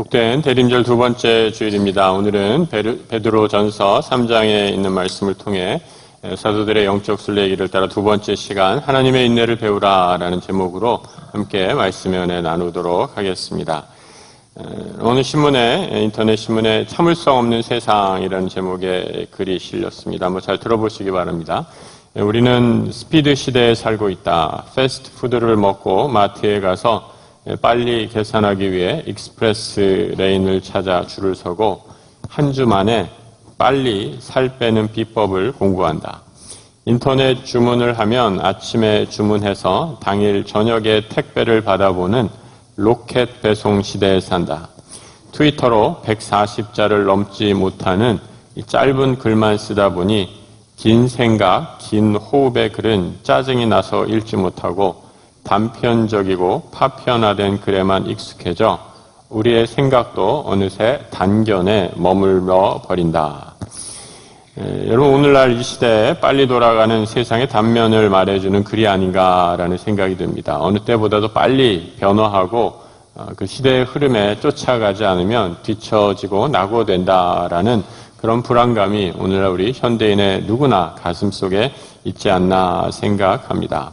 복된 대림절 두 번째 주일입니다. 오늘은 베드로전서 3장에 있는 말씀을 통해 사도들의 영적 순례기를 따라 두 번째 시간 하나님의 인내를 배우라 라는 제목으로 함께 말씀의 은혜 나누도록 하겠습니다. 오늘 인터넷 신문에 참을성 없는 세상이라는 제목의 글이 실렸습니다. 한번 잘 들어보시기 바랍니다. 우리는 스피드 시대에 살고 있다. 패스트푸드를 먹고 마트에 가서 빨리 계산하기 위해 익스프레스 레인을 찾아 줄을 서고 한 주 만에 빨리 살 빼는 비법을 공부한다. 인터넷 주문을 하면 아침에 주문해서 당일 저녁에 택배를 받아보는 로켓 배송 시대에 산다. 트위터로 140자를 넘지 못하는 짧은 글만 쓰다 보니 긴 생각, 긴 호흡의 글은 짜증이 나서 읽지 못하고 단편적이고 파편화된 글에만 익숙해져 우리의 생각도 어느새 단견에 머물러 버린다. 여러분, 오늘날 이 시대에 빨리 돌아가는 세상의 단면을 말해주는 글이 아닌가라는 생각이 듭니다. 어느 때보다도 빨리 변화하고 그 시대의 흐름에 쫓아가지 않으면 뒤처지고 낙오된다라는 그런 불안감이 오늘날 우리 현대인의 누구나 가슴속에 있지 않나 생각합니다.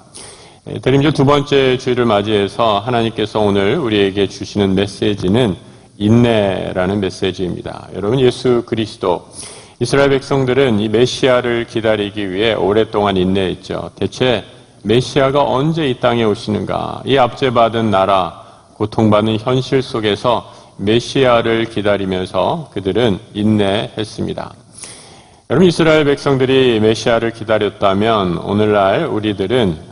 대림절 두 번째 주일을 맞이해서 하나님께서 오늘 우리에게 주시는 메시지는 인내라는 메시지입니다. 여러분, 예수 그리스도, 이스라엘 백성들은 이 메시아를 기다리기 위해 오랫동안 인내했죠. 대체 메시아가 언제 이 땅에 오시는가? 이 압제받은 나라, 고통받는 현실 속에서 메시아를 기다리면서 그들은 인내했습니다. 여러분, 이스라엘 백성들이 메시아를 기다렸다면 오늘날 우리들은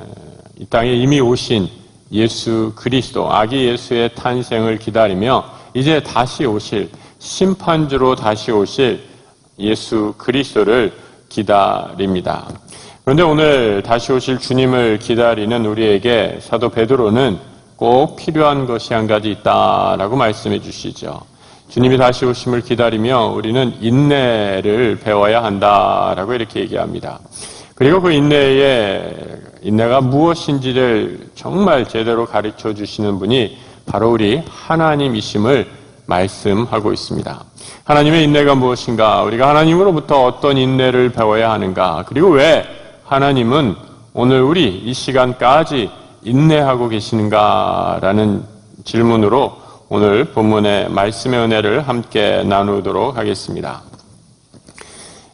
이 땅에 이미 오신 예수 그리스도, 아기 예수의 탄생을 기다리며 이제 다시 오실, 심판주로 다시 오실 예수 그리스도를 기다립니다. 그런데 오늘 다시 오실 주님을 기다리는 우리에게 사도 베드로는 꼭 필요한 것이 한 가지 있다라고 말씀해 주시죠. 주님이 다시 오심을 기다리며 우리는 인내를 배워야 한다라고 이렇게 얘기합니다. 그리고 그 인내가 무엇인지를 정말 제대로 가르쳐 주시는 분이 바로 우리 하나님이심을 말씀하고 있습니다. 하나님의 인내가 무엇인가? 우리가 하나님으로부터 어떤 인내를 배워야 하는가? 그리고 왜 하나님은 오늘 우리 이 시간까지 인내하고 계시는가라는 질문으로 오늘 본문의 말씀의 은혜를 함께 나누도록 하겠습니다.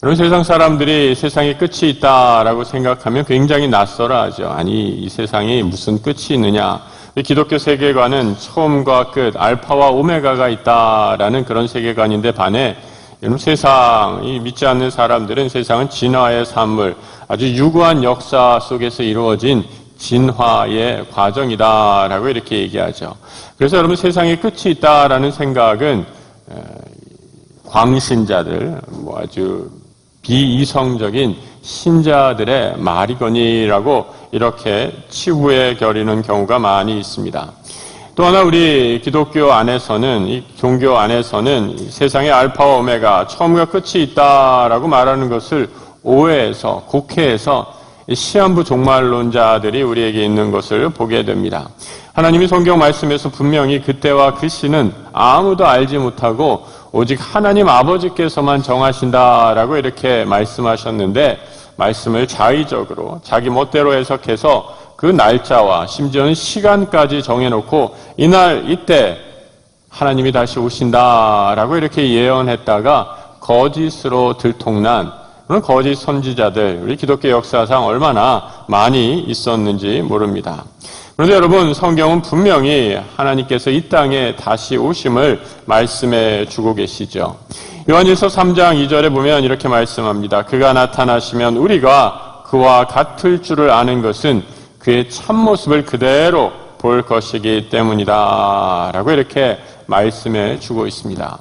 여러분, 세상 사람들이 세상에 끝이 있다라고 생각하면 굉장히 낯설어하죠. 아니, 이 세상이 무슨 끝이 있느냐. 기독교 세계관은 처음과 끝, 알파와 오메가가 있다라는 그런 세계관인데 반해 여러분, 세상이 믿지 않는 사람들은 세상은 진화의 산물, 아주 유구한 역사 속에서 이루어진 진화의 과정이다라고 이렇게 얘기하죠. 그래서 여러분, 세상에 끝이 있다라는 생각은 광신자들, 아주 비이성적인 신자들의 말이거니라고 이렇게 치부에 겨리는 경우가 많이 있습니다. 또 하나 우리 기독교 안에서는, 이 종교 안에서는 세상의 알파와 오메가, 처음과 끝이 있다라고 말하는 것을 오해해서, 곡해해서 시한부 종말론자들이 우리에게 있는 것을 보게 됩니다. 하나님이 성경 말씀에서 분명히 그때와 그 시는 아무도 알지 못하고 오직 하나님 아버지께서만 정하신다라고 이렇게 말씀하셨는데, 말씀을 자의적으로 자기 멋대로 해석해서 그 날짜와 심지어는 시간까지 정해놓고 이날 이때 하나님이 다시 오신다라고 이렇게 예언했다가 거짓으로 들통난 그런 거짓 선지자들, 우리 기독교 역사상 얼마나 많이 있었는지 모릅니다. 그런데 여러분, 성경은 분명히 하나님께서 이 땅에 다시 오심을 말씀해 주고 계시죠. 요한일서 3장 2절에 보면 이렇게 말씀합니다. 그가 나타나시면 우리가 그와 같을 줄을 아는 것은 그의 참모습을 그대로 볼 것이기 때문이다 라고 이렇게 말씀해 주고 있습니다.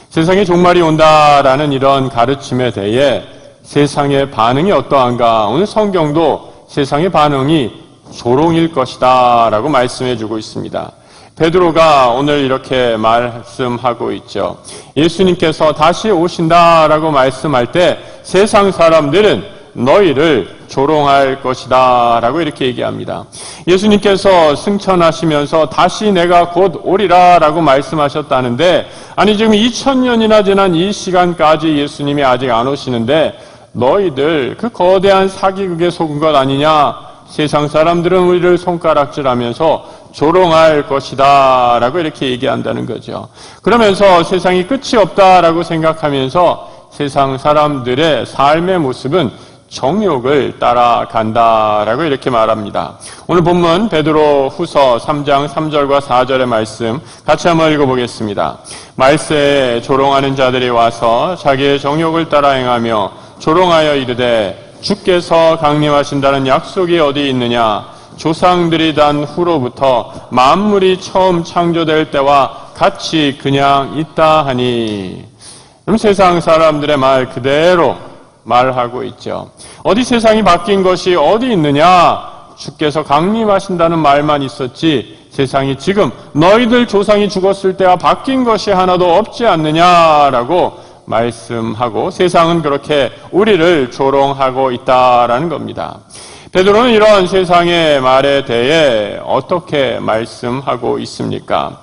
세상에 종말이 온다라는 이런 가르침에 대해 세상의 반응이 어떠한가? 오늘 성경도 세상의 반응이 조롱일 것이다 라고 말씀해 주고 있습니다. 베드로가 오늘 이렇게 말씀하고 있죠. 예수님께서 다시 오신다라고 말씀할 때 세상 사람들은 너희를 조롱할 것이다 라고 이렇게 얘기합니다. 예수님께서 승천하시면서 다시 내가 곧 오리라 라고 말씀하셨다는데, 아니 지금 2000년이나 지난 이 시간까지 예수님이 아직 안 오시는데 너희들 그 거대한 사기극에 속은 것 아니냐? 세상 사람들은 우리를 손가락질하면서 조롱할 것이다 라고 이렇게 얘기한다는 거죠. 그러면서 세상이 끝이 없다라고 생각하면서 세상 사람들의 삶의 모습은 정욕을 따라간다라고 이렇게 말합니다. 오늘 본문 베드로 후서 3장 3절과 4절의 말씀 같이 한번 읽어보겠습니다. 말세에 조롱하는 자들이 와서 자기의 정욕을 따라 행하며 조롱하여 이르되 주께서 강림하신다는 약속이 어디 있느냐? 조상들이 단 후로부터 만물이 처음 창조될 때와 같이 그냥 있다 하니. 그럼 세상 사람들의 말 그대로 말하고 있죠. 어디 세상이 바뀐 것이 어디 있느냐? 주께서 강림하신다는 말만 있었지 세상이 지금 너희들 조상이 죽었을 때와 바뀐 것이 하나도 없지 않느냐라고 말씀하고 세상은 그렇게 우리를 조롱하고 있다라는 겁니다. 베드로는 이러한 세상의 말에 대해 어떻게 말씀하고 있습니까?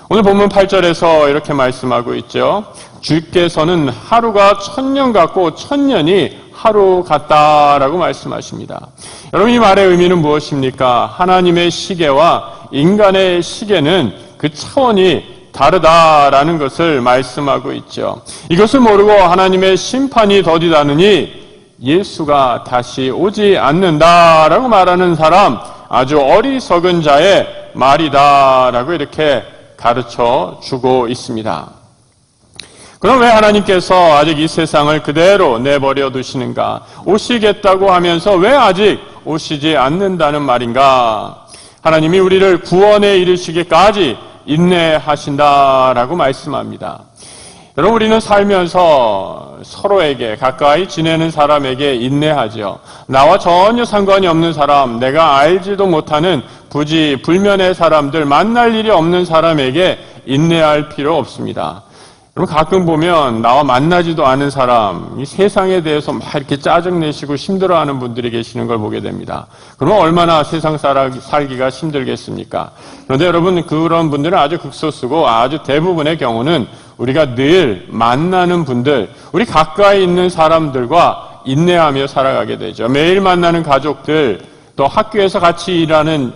오늘 본문 8절에서 이렇게 말씀하고 있죠. 주께서는 하루가 1000년 같고 1000년이 하루 같다라고 말씀하십니다. 여러분, 이 말의 의미는 무엇입니까? 하나님의 시계와 인간의 시계는 그 차원이 다르다라는 것을 말씀하고 있죠. 이것을 모르고 하나님의 심판이 더디다느니 예수가 다시 오지 않는다라고 말하는 사람, 아주 어리석은 자의 말이다라고 이렇게 가르쳐 주고 있습니다. 그럼 왜 하나님께서 아직 이 세상을 그대로 내버려 두시는가? 오시겠다고 하면서 왜 아직 오시지 않는다는 말인가? 하나님이 우리를 구원에 이르시기까지 인내하신다라고 말씀합니다. 여러분, 우리는 살면서 서로에게, 가까이 지내는 사람에게 인내하죠. 나와 전혀 상관이 없는 사람, 내가 알지도 못하는 부지 불면의 사람들, 만날 일이 없는 사람에게 인내할 필요 없습니다. 여러분, 가끔 보면 나와 만나지도 않은 사람, 이 세상에 대해서 막 이렇게 짜증내시고 힘들어하는 분들이 계시는 걸 보게 됩니다. 그러면 얼마나 세상 살기가 힘들겠습니까? 그런데 여러분, 그런 분들은 아주 극소수고 아주 대부분의 경우는 우리가 늘 만나는 분들, 우리 가까이 있는 사람들과 인내하며 살아가게 되죠. 매일 만나는 가족들, 또 학교에서 같이 일하는,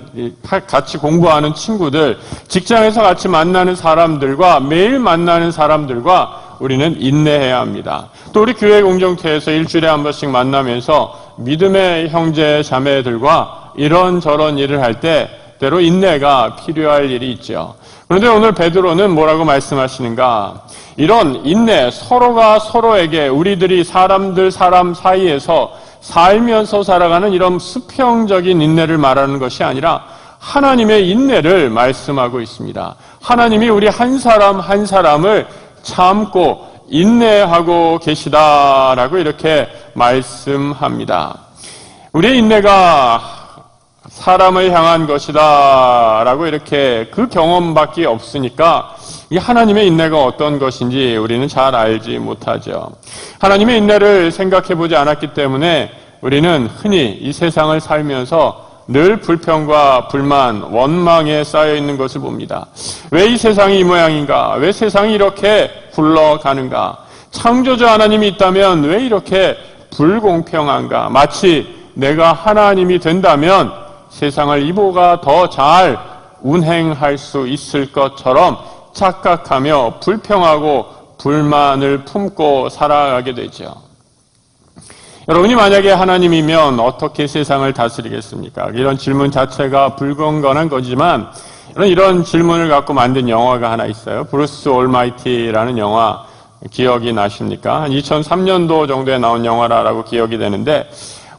같이 공부하는 친구들, 직장에서 같이 만나는 사람들과 매일 만나는 사람들과 우리는 인내해야 합니다. 또 우리 교회 공동체에서 일주일에 한 번씩 만나면서 믿음의 형제 자매들과 이런저런 일을 할 때 때로 인내가 필요할 일이 있죠. 그런데 오늘 베드로는 뭐라고 말씀하시는가? 이런 인내, 서로가 서로에게 우리들이 사람 사이에서 살면서 살아가는 이런 수평적인 인내를 말하는 것이 아니라 하나님의 인내를 말씀하고 있습니다. 하나님이 우리 한 사람 한 사람을 참고 인내하고 계시다라고 이렇게 말씀합니다. 우리의 인내가 사람을 향한 것이다 라고 이렇게 그 경험밖에 없으니까 이 하나님의 인내가 어떤 것인지 우리는 잘 알지 못하죠. 하나님의 인내를 생각해 보지 않았기 때문에 우리는 흔히 이 세상을 살면서 늘 불평과 불만, 원망에 쌓여 있는 것을 봅니다. 왜 이 세상이 이 모양인가? 왜 세상이 이렇게 굴러가는가? 창조주 하나님이 있다면 왜 이렇게 불공평한가? 마치 내가 하나님이 된다면 세상을 이보가 더 잘 운행할 수 있을 것처럼 착각하며 불평하고 불만을 품고 살아가게 되죠. 여러분이 만약에 하나님이면 어떻게 세상을 다스리겠습니까? 이런 질문 자체가 불건건한 거지만 이런 질문을 갖고 만든 영화가 하나 있어요. 브루스 올마이티라는 영화 기억이 나십니까? 한 2003년도 정도에 나온 영화라고 기억이 되는데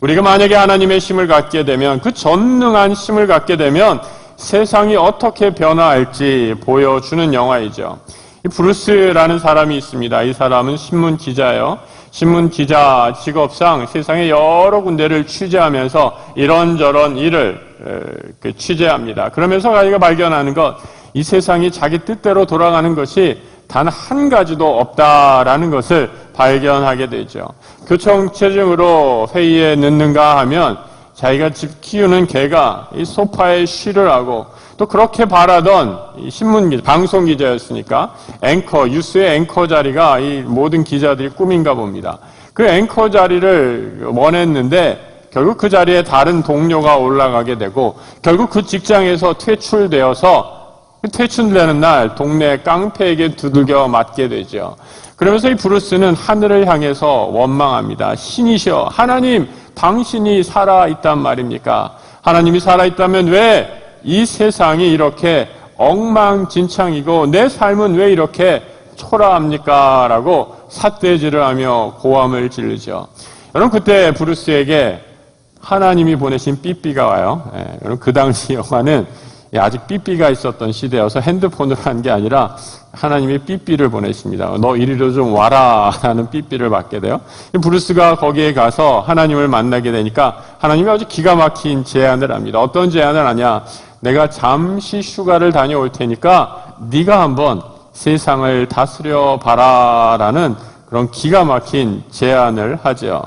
우리가 만약에 하나님의 힘을 갖게 되면 그 전능한 힘을 갖게 되면 세상이 어떻게 변화할지 보여주는 영화이죠. 이 브루스라는 사람이 있습니다. 이 사람은 신문 기자예요. 신문 기자 직업상 세상의 여러 군데를 취재하면서 이런저런 일을 취재합니다. 그러면서 자기가 발견하는 것, 이 세상이 자기 뜻대로 돌아가는 것이 단 한 가지도 없다라는 것을 발견하게 되죠. 교통체증으로 회의에 늦는가 하면 자기가 집 키우는 개가 이 소파에 쉬를 하고 또 그렇게 바라던 신문기자, 방송기자였으니까 앵커, 뉴스의 앵커 자리가 이 모든 기자들이 꿈인가 봅니다. 그 앵커 자리를 원했는데 결국 그 자리에 다른 동료가 올라가게 되고 결국 그 직장에서 퇴출되어서 퇴출되는 날 동네 깡패에게 두들겨 맞게 되죠. 그러면서 이 브루스는 하늘을 향해서 원망합니다. 신이셔, 하나님, 당신이 살아있단 말입니까? 하나님이 살아있다면 왜 이 세상이 이렇게 엉망진창이고 내 삶은 왜 이렇게 초라합니까? 라고 삿대질을 하며 고함을 지르죠. 여러분, 그때 브루스에게 하나님이 보내신 삐삐가 와요. 여러분, 그 당시 영화는 아직 삐삐가 있었던 시대여서 핸드폰으로 한 게 아니라 하나님이 삐삐를 보내십니다. 너 이리로 좀 와라 라는 삐삐를 받게 돼요. 브루스가 거기에 가서 하나님을 만나게 되니까 하나님이 아주 기가 막힌 제안을 합니다. 어떤 제안을 하냐? 내가 잠시 휴가를 다녀올 테니까 네가 한번 세상을 다스려 봐라라는 그런 기가 막힌 제안을 하죠.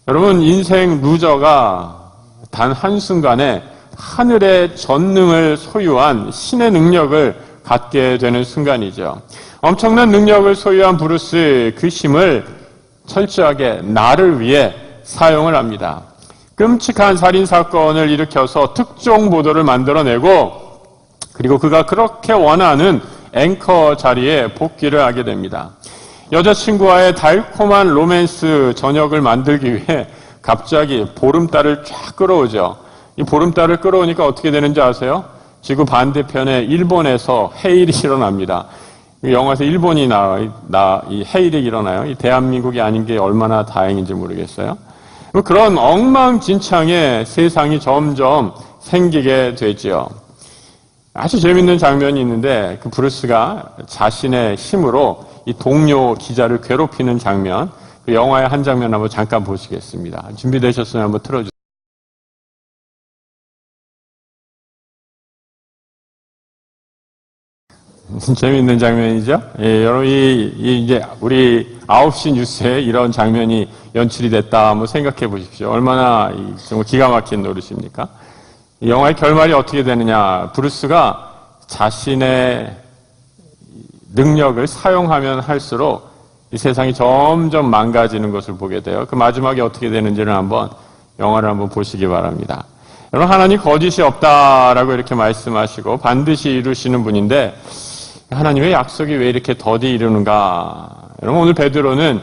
여러분, 인생 루저가 단 한순간에 하늘의 전능을 소유한 신의 능력을 갖게 되는 순간이죠. 엄청난 능력을 소유한 브루스, 그 힘을 철저하게 나를 위해 사용을 합니다. 끔찍한 살인사건을 일으켜서 특종 보도를 만들어내고 그리고 그가 그렇게 원하는 앵커 자리에 복귀를 하게 됩니다. 여자친구와의 달콤한 로맨스 저녁을 만들기 위해 갑자기 보름달을 쫙 끌어오죠. 이 보름달을 끌어오니까 어떻게 되는지 아세요? 지구 반대편에 일본에서 해일이 일어납니다. 영화에서 일본이 이 해일이 일어나요. 이 대한민국이 아닌 게 얼마나 다행인지 모르겠어요. 그런 엉망진창의 세상이 점점 생기게 되죠. 아주 재밌는 장면이 있는데 그 브루스가 자신의 힘으로 이 동료 기자를 괴롭히는 장면, 그 영화의 한 장면 한번 잠깐 보시겠습니다. 준비되셨으면 한번 틀어주세요. 재미있는 장면이죠? 예, 여러분, 이제 우리 9시 뉴스에 이런 장면이 연출이 됐다 한번 생각해 보십시오. 얼마나 정말 기가 막힌 노릇입니까? 이 영화의 결말이 어떻게 되느냐. 브루스가 자신의 능력을 사용하면 할수록 이 세상이 점점 망가지는 것을 보게 돼요. 그 마지막에 어떻게 되는지를 한번 영화를 한번 보시기 바랍니다. 여러분, 하나님 거짓이 없다라고 이렇게 말씀하시고 반드시 이루시는 분인데 하나님의 약속이 왜 이렇게 더디 이루는가? 여러분, 오늘 베드로는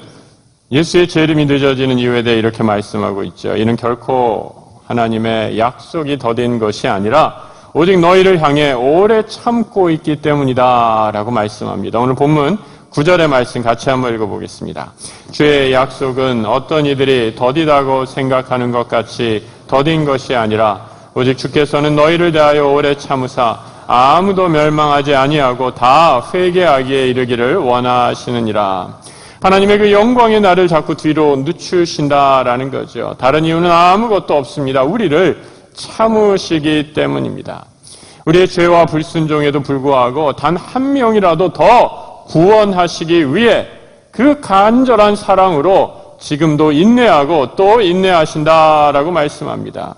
예수의 재림이 늦어지는 이유에 대해 이렇게 말씀하고 있죠. 이는 결코 하나님의 약속이 더딘 것이 아니라 오직 너희를 향해 오래 참고 있기 때문이다 라고 말씀합니다. 오늘 본문 9절의 말씀 같이 한번 읽어보겠습니다. 주의 약속은 어떤 이들이 더디다고 생각하는 것 같이 더딘 것이 아니라 오직 주께서는 너희를 대하여 오래 참으사 아무도 멸망하지 아니하고 다 회개하기에 이르기를 원하시느니라. 하나님의 그 영광의 날을 자꾸 뒤로 늦추신다라는 거죠. 다른 이유는 아무것도 없습니다. 우리를 참으시기 때문입니다. 우리의 죄와 불순종에도 불구하고 단 한 명이라도 더 구원하시기 위해 그 간절한 사랑으로 지금도 인내하고 또 인내하신다라고 말씀합니다.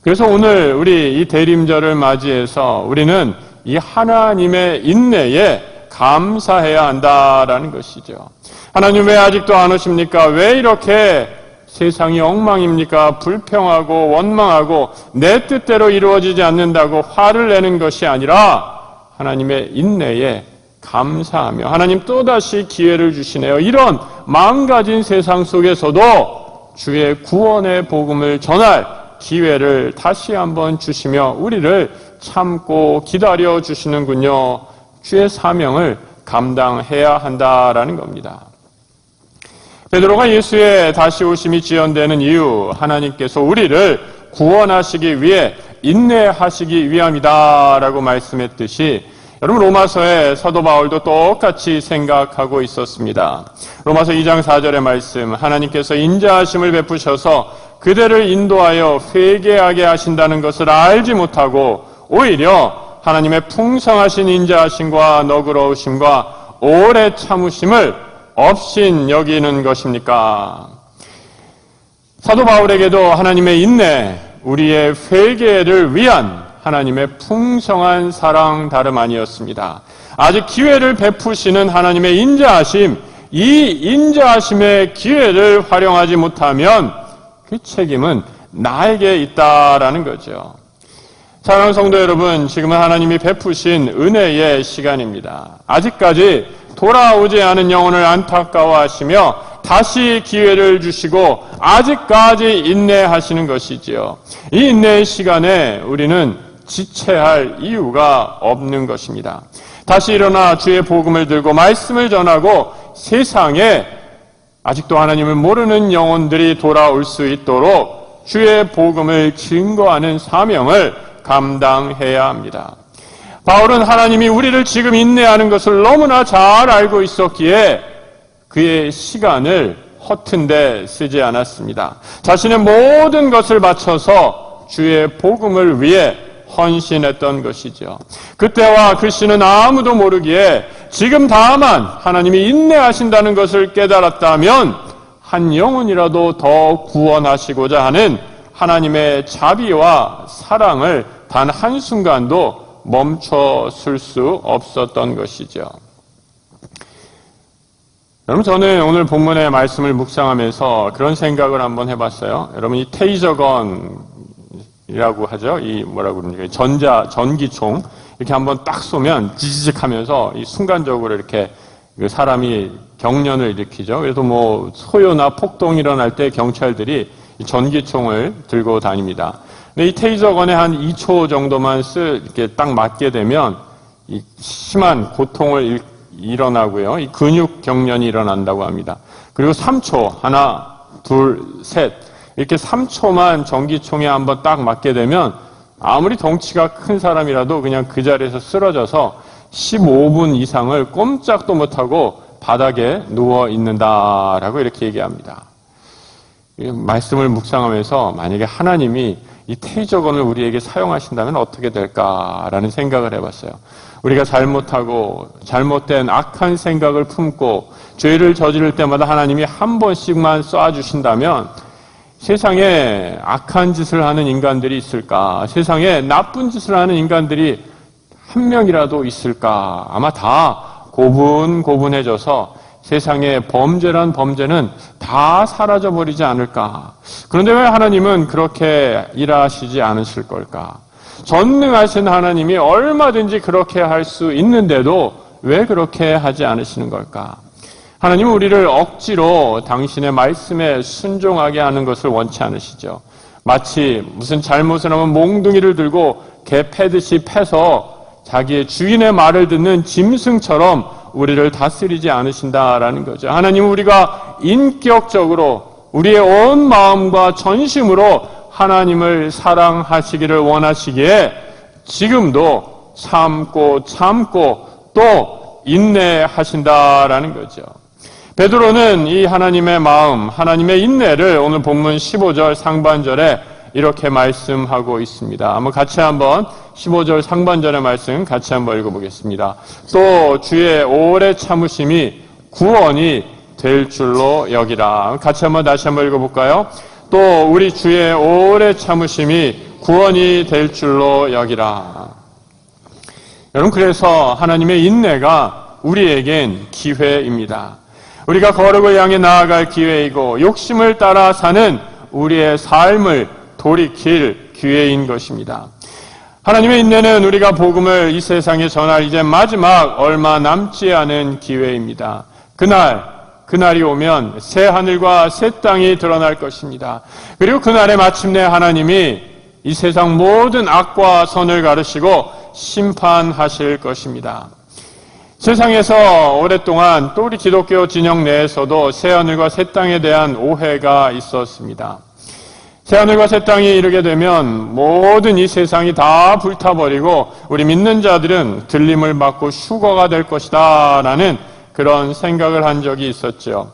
그래서 오늘 우리 이 대림절을 맞이해서 우리는 이 하나님의 인내에 감사해야 한다라는 것이죠. 하나님 왜 아직도 안 오십니까? 왜 이렇게 세상이 엉망입니까? 불평하고 원망하고 내 뜻대로 이루어지지 않는다고 화를 내는 것이 아니라 하나님의 인내에 감사하며 하나님 또다시 기회를 주시네요. 이런 망가진 세상 속에서도 주의 구원의 복음을 전할 기회를 다시 한번 주시며 우리를 참고 기다려 주시는군요. 주의 사명을 감당해야 한다라는 겁니다. 베드로가 예수의 다시 오심이 지연되는 이유, 하나님께서 우리를 구원하시기 위해 인내하시기 위함이다라고 말씀했듯이 여러분, 로마서의 사도 바울도 똑같이 생각하고 있었습니다. 로마서 2장 4절의 말씀, 하나님께서 인자하심을 베푸셔서 그대를 인도하여 회개하게 하신다는 것을 알지 못하고 오히려 하나님의 풍성하신 인자하심과 너그러우심과 오래 참으심을 업신 여기는 것입니까? 사도 바울에게도 하나님의 인내, 우리의 회개를 위한 하나님의 풍성한 사랑 다름 아니었습니다. 아직 기회를 베푸시는 하나님의 인자하심, 이 인자하심의 기회를 활용하지 못하면 그 책임은 나에게 있다라는 거죠. 사랑하는 성도 여러분, 지금은 하나님이 베푸신 은혜의 시간입니다. 아직까지 돌아오지 않은 영혼을 안타까워하시며 다시 기회를 주시고 아직까지 인내하시는 것이지요. 이 인내의 시간에 우리는 지체할 이유가 없는 것입니다. 다시 일어나 주의 복음을 들고 말씀을 전하고 세상에 아직도 하나님을 모르는 영혼들이 돌아올 수 있도록 주의 복음을 증거하는 사명을 감당해야 합니다. 바울은 하나님이 우리를 지금 인내하는 것을 너무나 잘 알고 있었기에 그의 시간을 허튼 데 쓰지 않았습니다. 자신의 모든 것을 바쳐서 주의 복음을 위해 헌신했던 것이죠. 그때와 그 시는 아무도 모르기에 지금 다만 하나님이 인내하신다는 것을 깨달았다면 한 영혼이라도 더 구원하시고자 하는 하나님의 자비와 사랑을 단 한순간도 멈춰설 수 없었던 것이죠. 여러분, 저는 오늘 본문의 말씀을 묵상하면서 그런 생각을 한번 해봤어요. 여러분, 이 테이저건이라고 하죠. 이 뭐라고 그럽니까? 전기총. 이렇게 한번 딱 쏘면 지지직 하면서 이 순간적으로 이렇게 사람이 경련을 일으키죠. 그래서 뭐 소요나 폭동이 일어날 때 경찰들이 이 전기총을 들고 다닙니다. 근데 이 테이저건에 한 2초 정도만 이렇게 딱 맞게 되면 이 심한 고통을 일어나고요. 이 근육 경련이 일어난다고 합니다. 그리고 3초, 하나, 둘, 셋. 이렇게 3초만 전기총에 한번 딱 맞게 되면 아무리 덩치가 큰 사람이라도 그냥 그 자리에서 쓰러져서 15분 이상을 꼼짝도 못하고 바닥에 누워 있는다라고 이렇게 얘기합니다. 말씀을 묵상하면서 만약에 하나님이 이 테이저건을 우리에게 사용하신다면 어떻게 될까라는 생각을 해봤어요. 우리가 잘못하고 잘못된 악한 생각을 품고 죄를 저지를 때마다 하나님이 한 번씩만 쏴주신다면 세상에 악한 짓을 하는 인간들이 있을까? 세상에 나쁜 짓을 하는 인간들이 한 명이라도 있을까? 아마 다 고분고분해져서 세상에 범죄란 범죄는 다 사라져버리지 않을까? 그런데 왜 하나님은 그렇게 일하시지 않으실 걸까? 전능하신 하나님이 얼마든지 그렇게 할 수 있는데도 왜 그렇게 하지 않으시는 걸까? 하나님은 우리를 억지로 당신의 말씀에 순종하게 하는 것을 원치 않으시죠. 마치 무슨 잘못을 하면 몽둥이를 들고 개 패듯이 패서 자기의 주인의 말을 듣는 짐승처럼 우리를 다스리지 않으신다라는 거죠. 하나님은 우리가 인격적으로 우리의 온 마음과 전심으로 하나님을 사랑하시기를 원하시기에 지금도 참고 또 인내하신다라는 거죠. 베드로는 이 하나님의 마음, 하나님의 인내를 오늘 본문 15절 상반절에 이렇게 말씀하고 있습니다. 한번 같이 한번 15절 상반절의 말씀 같이 한번 읽어보겠습니다. 또 주의 오래 참으심이 구원이 될 줄로 여기라. 같이 한번 다시 한번 읽어볼까요? 또 우리 주의 오래 참으심이 구원이 될 줄로 여기라. 여러분, 그래서 하나님의 인내가 우리에겐 기회입니다. 우리가 거룩을 향해 나아갈 기회이고 욕심을 따라 사는 우리의 삶을 돌이킬 기회인 것입니다. 하나님의 인내는 우리가 복음을 이 세상에 전할 이제 마지막 얼마 남지 않은 기회입니다. 그날이 오면 새 하늘과 새 땅이 드러날 것입니다. 그리고 그날에 마침내 하나님이 이 세상 모든 악과 선을 가르시고 심판하실 것입니다. 세상에서 오랫동안 또 우리 기독교 진영 내에서도 새 하늘과 새 땅에 대한 오해가 있었습니다. 새 하늘과 새 땅이 이르게 되면 모든 이 세상이 다 불타버리고 우리 믿는 자들은 들림을 받고 휴거가 될 것이다 라는 그런 생각을 한 적이 있었죠.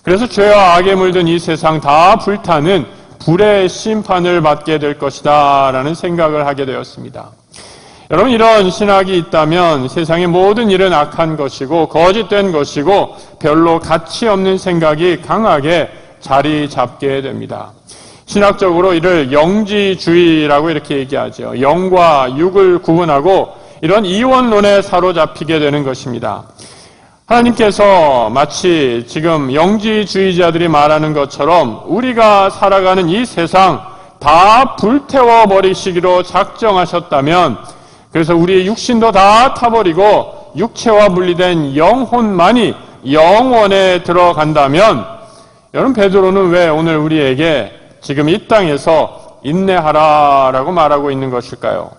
그래서 죄와 악에 물든 이 세상 다 불타는 불의 심판을 받게 될 것이다 라는 생각을 하게 되었습니다. 여러분, 이런 신학이 있다면 세상의 모든 일은 악한 것이고 거짓된 것이고 별로 가치 없는 생각이 강하게 자리 잡게 됩니다. 신학적으로 이를 영지주의라고 이렇게 얘기하죠. 영과 육을 구분하고 이런 이원론에 사로잡히게 되는 것입니다. 하나님께서 마치 지금 영지주의자들이 말하는 것처럼 우리가 살아가는 이 세상 다 불태워 버리시기로 작정하셨다면, 그래서 우리의 육신도 다 타버리고 육체와 분리된 영혼만이 영원에 들어간다면, 여러분, 베드로는 왜 오늘 우리에게 지금 이 땅에서 인내하라라고 말하고 있는 것일까요?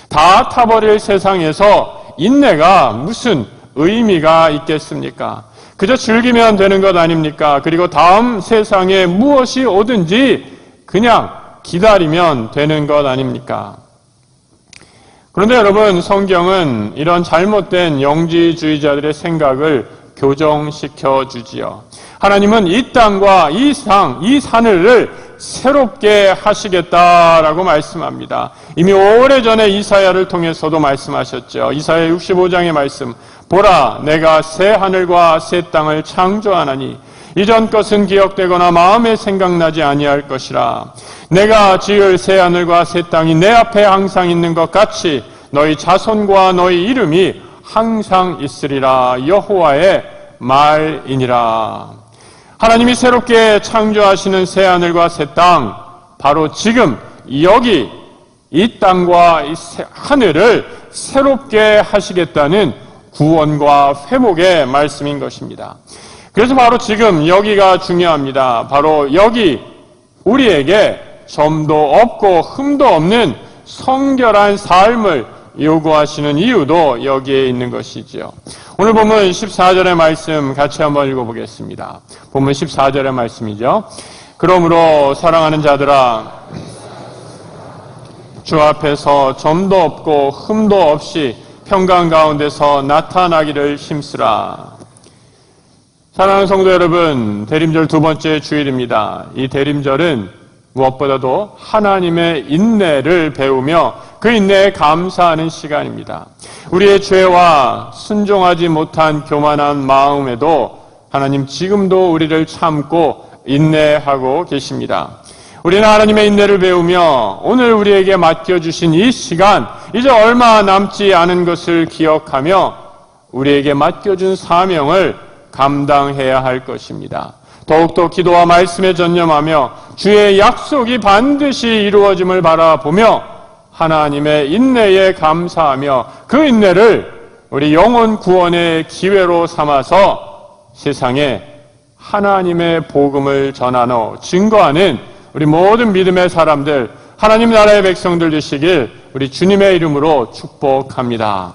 다 타버릴 세상에서 인내가 무슨 의미가 있겠습니까? 그저 즐기면 되는 것 아닙니까? 그리고 다음 세상에 무엇이 오든지 그냥 기다리면 되는 것 아닙니까? 그런데 여러분, 성경은 이런 잘못된 영지주의자들의 생각을 교정시켜 주지요. 하나님은 이 땅과 이 산을 새롭게 하시겠다라고 말씀합니다. 이미 오래전에 이사야를 통해서도 말씀하셨죠. 이사야 65장의 말씀, 보라, 내가 새 하늘과 새 땅을 창조하나니 이전 것은 기억되거나 마음에 생각나지 아니할 것이라. 내가 지을 새 하늘과 새 땅이 내 앞에 항상 있는 것 같이 너희 자손과 너희 이름이 항상 있으리라. 여호와의 말이니라. 하나님이 새롭게 창조하시는 새 하늘과 새 땅, 바로 지금 여기 이 땅과 이 하늘을 새롭게 하시겠다는 구원과 회복의 말씀인 것입니다. 그래서 바로 지금 여기가 중요합니다. 바로 여기 우리에게 점도 없고 흠도 없는 성결한 삶을 요구하시는 이유도 여기에 있는 것이죠. 오늘 본문 14절의 말씀 같이 한번 읽어보겠습니다. 본문 14절의 말씀이죠. 그러므로 사랑하는 자들아, 주 앞에서 점도 없고 흠도 없이 평강 가운데서 나타나기를 힘쓰라. 사랑하는 성도 여러분, 대림절 두 번째 주일입니다. 이 대림절은 무엇보다도 하나님의 인내를 배우며 그 인내에 감사하는 시간입니다. 우리의 죄와 순종하지 못한 교만한 마음에도 하나님 지금도 우리를 참고 인내하고 계십니다. 우리는 하나님의 인내를 배우며 오늘 우리에게 맡겨주신 이 시간, 이제 얼마 남지 않은 것을 기억하며 우리에게 맡겨준 사명을 감당해야 할 것입니다. 더욱더 기도와 말씀에 전념하며 주의 약속이 반드시 이루어짐을 바라보며 하나님의 인내에 감사하며 그 인내를 우리 영혼 구원의 기회로 삼아서 세상에 하나님의 복음을 전하며 증거하는 우리 모든 믿음의 사람들, 하나님 나라의 백성들 되시길 우리 주님의 이름으로 축복합니다.